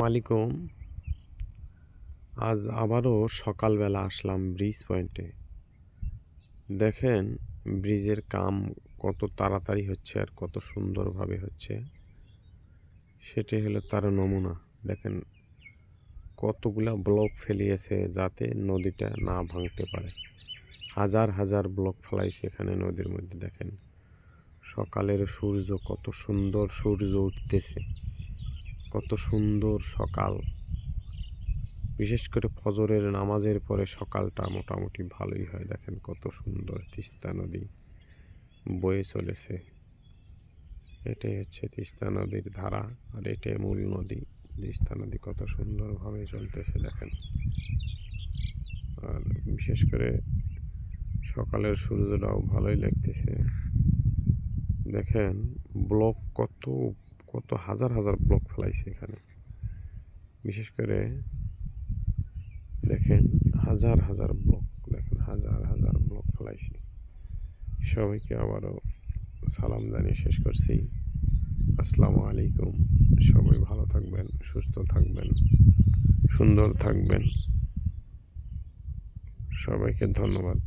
আলাইকুম। আজ আবারও সকালবেলা আসলাম ব্রিজ পয়েন্টে। দেখেন ব্রিজের কাম কত তাড়াতাড়ি হচ্ছে আর কত সুন্দরভাবে হচ্ছে, সেটি হলো তার নমুনা। দেখেন কতগুলা ব্লক ফেলিয়েছে যাতে নদীটা না ভাঙতে পারে। হাজার হাজার ব্লক ফেলাইছে এখানে নদীর মধ্যে। দেখেন সকালের সূর্য, কত সুন্দর সূর্য উঠতেছে, কত সুন্দর সকাল। বিশেষ করে ফজরের নামাজের পরে সকালটা মোটামুটি ভালোই হয়। দেখেন কত সুন্দর তিস্তা নদী বয়ে চলেছে। এটাই হচ্ছে তিস্তা নদীর ধারা, আর এটাই মূল নদী। তিস্তা নদী কত সুন্দরভাবে চলতেছে দেখেন। আর বিশেষ করে সকালের সূর্যটাও ভালোই লাগতেছে। দেখেন ব্লক কত কত হাজার হাজার ব্লক ফেলাইছে এখানে। বিশেষ করে দেখেন হাজার হাজার ব্লক, দেখেন হাজার হাজার ব্লক ফেলাইছি। সবাইকে আবারও সালাম জানিয়ে শেষ করছি। আসসালামু আলাইকুম। সবাই ভালো থাকবেন, সুস্থ থাকবেন, সুন্দর থাকবেন। সবাইকে ধন্যবাদ।